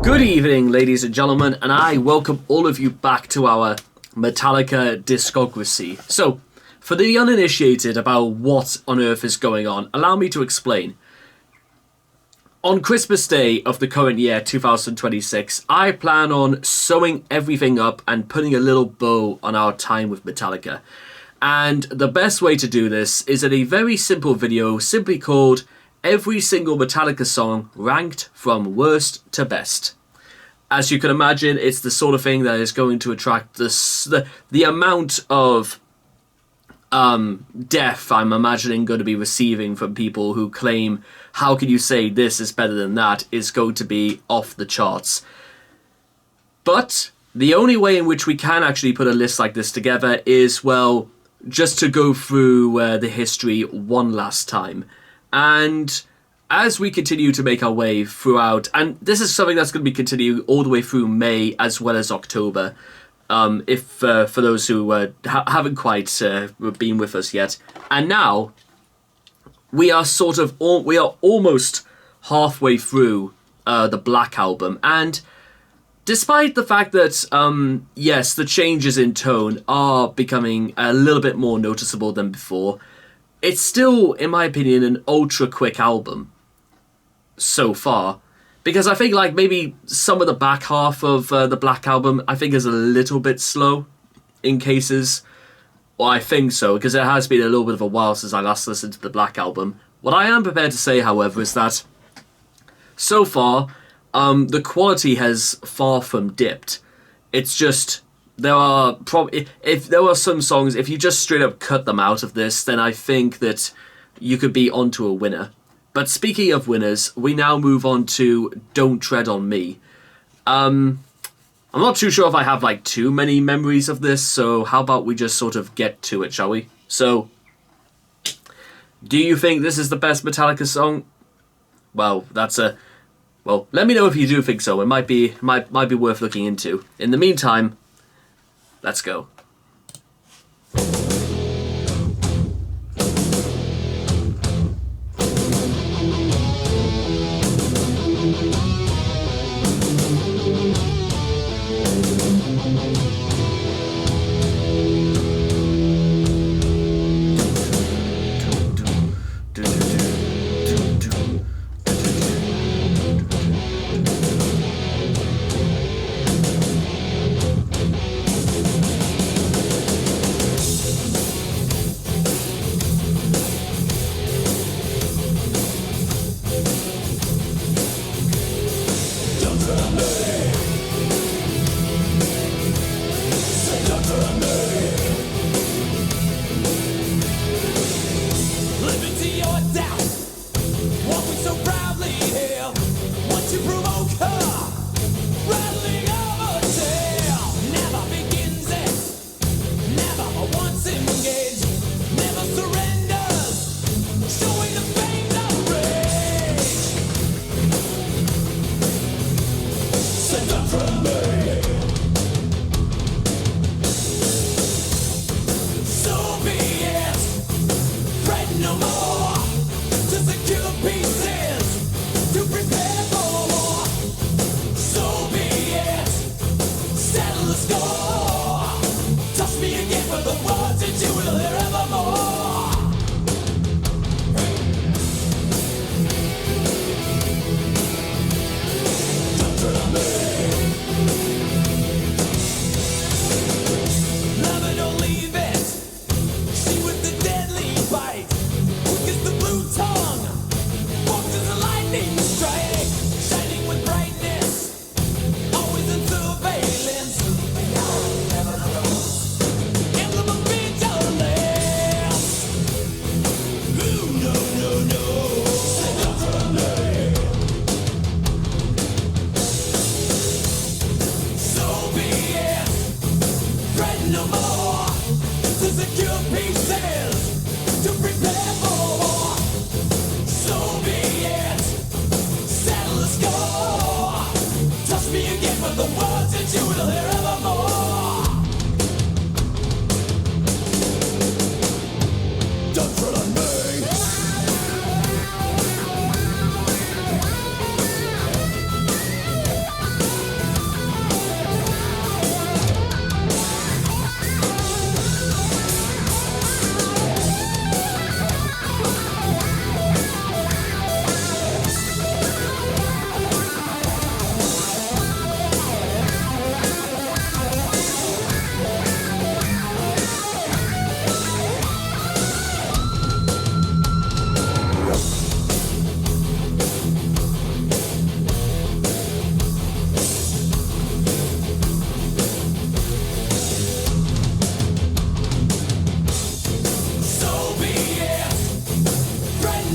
Good evening, ladies and gentlemen, and I welcome all of you back to our Metallica discography. So, for the uninitiated about what on earth is going on, allow me to explain. On Christmas Day of the current year, 2026, I plan on sewing everything up and putting a little bow on our time with Metallica. And the best way to do this is in a very simple video simply called Every Single Metallica Song Ranked from Worst to Best. As you can imagine, it's the sort of thing that is going to attract the amount of death I'm imagining going to be receiving from people who claim, how can you say this is better than that, is going to be off the charts. But the only way in which we can actually put a list like this together is, well, just to go through the history one last time. And as we continue to make our way throughout, and this is something that's going to be continuing all the way through May as well as October, for those who haven't quite been with us yet. And now we are almost halfway through the Black Album, and despite the fact that yes, the changes in tone are becoming a little bit more noticeable than before, it's still, in my opinion, an ultra quick album so far, because I think like maybe some of the back half of the Black Album I think is a little bit slow in cases. Well, I think so, because it has been a little bit of a while since I last listened to the Black Album. What I am prepared to say, however, is that so far the quality has far from dipped. It's just there are if there are some songs, if you just straight up cut them out of this, then I think that you could be onto a winner. But speaking of winners, we now move on to Don't Tread on Me. I'm not too sure if I have like too many memories of this, so how about we just sort of get to it, shall we? So, do you think this is the best Metallica song? Well, let me know if you do think so. It might be worth looking into. In the meantime, let's go.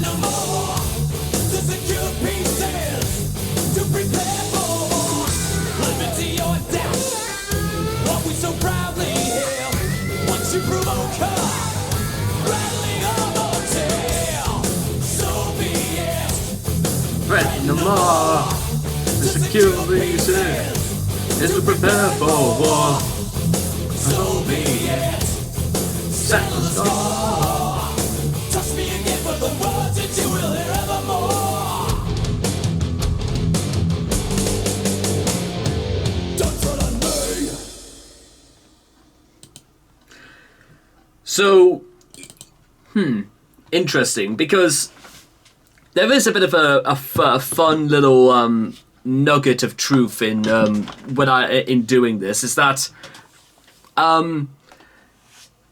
no more to secure pieces to prepare for liberty or death. What we so proudly hail. Once you provoke her, rattling of our tail. So be it. Threaten no more. The secure reason is to prepare for war. So be it. Set the score. Touch me again for the words that you will hear evermore. Don't tread on me. So, interesting, because there is a bit of a fun little nugget of truth in in doing this. Is that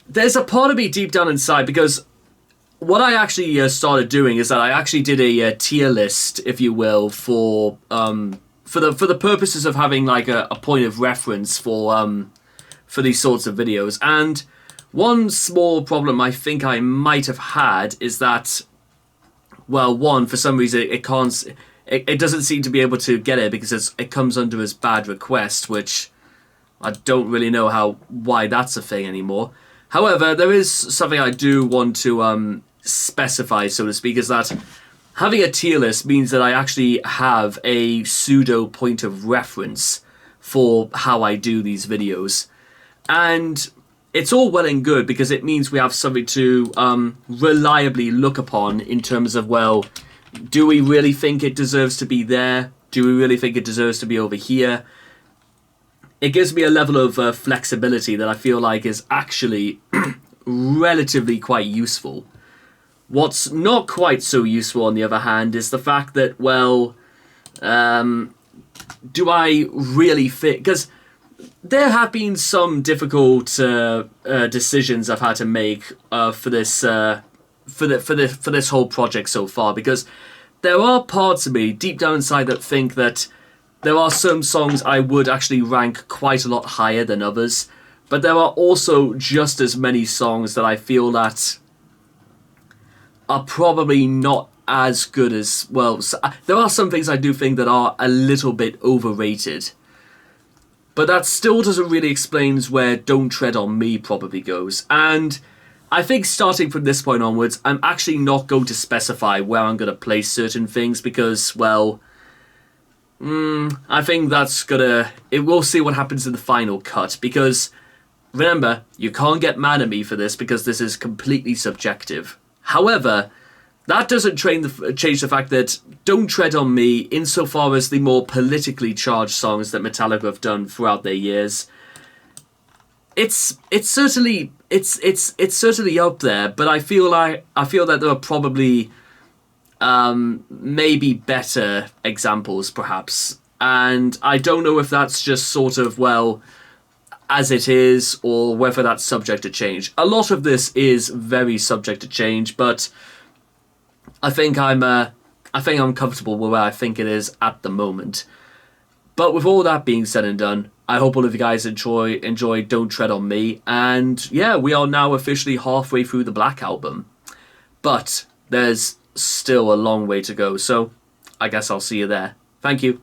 there's a part of me deep down inside, because what I actually started doing is that I actually did a tier list, if you will, for the purposes of having like a point of reference for these sorts of videos. And one small problem I think I might have had is that, well, one, for some reason it can't, it doesn't seem to be able to get it because it comes under as bad request, which I don't really know why that's a thing anymore. However, there is something I do want to specify, so to speak, is that having a tier list means that I actually have a pseudo point of reference for how I do these videos. And it's all well and good because it means we have something to reliably look upon in terms of, well, do we really think it deserves to be there? Do we really think it deserves to be over here? It gives me a level of flexibility that I feel like is actually relatively quite useful. What's not quite so useful, on the other hand, is the fact that, well, do I really fit? Because there have been some difficult decisions I've had to make for this whole project so far, because there are parts of me deep down inside that think that there are some songs I would actually rank quite a lot higher than others, but there are also just as many songs that I feel that are probably not as good as, well, there are some things I do think that are a little bit overrated. But that still doesn't really explain where Don't Tread on Me probably goes. And I think starting from this point onwards, I'm actually not going to specify where I'm going to place certain things because, well, I think we'll see what happens in the final cut. Because, remember, you can't get mad at me for this because this is completely subjective. However, that doesn't change the fact that Don't Tread on Me, insofar as the more politically charged songs that Metallica have done throughout their years, it's certainly up there. But I feel that there are probably maybe better examples, perhaps. And I don't know if that's just sort of, well, as it is, or whether that's subject to change. A lot of this is very subject to change, but I think I'm comfortable with where I think it is at the moment. But with all that being said and done, I hope all of you guys enjoy Don't Tread on Me. And yeah, we are now officially halfway through the Black Album. But there's still a long way to go, so I guess I'll see you there. Thank you.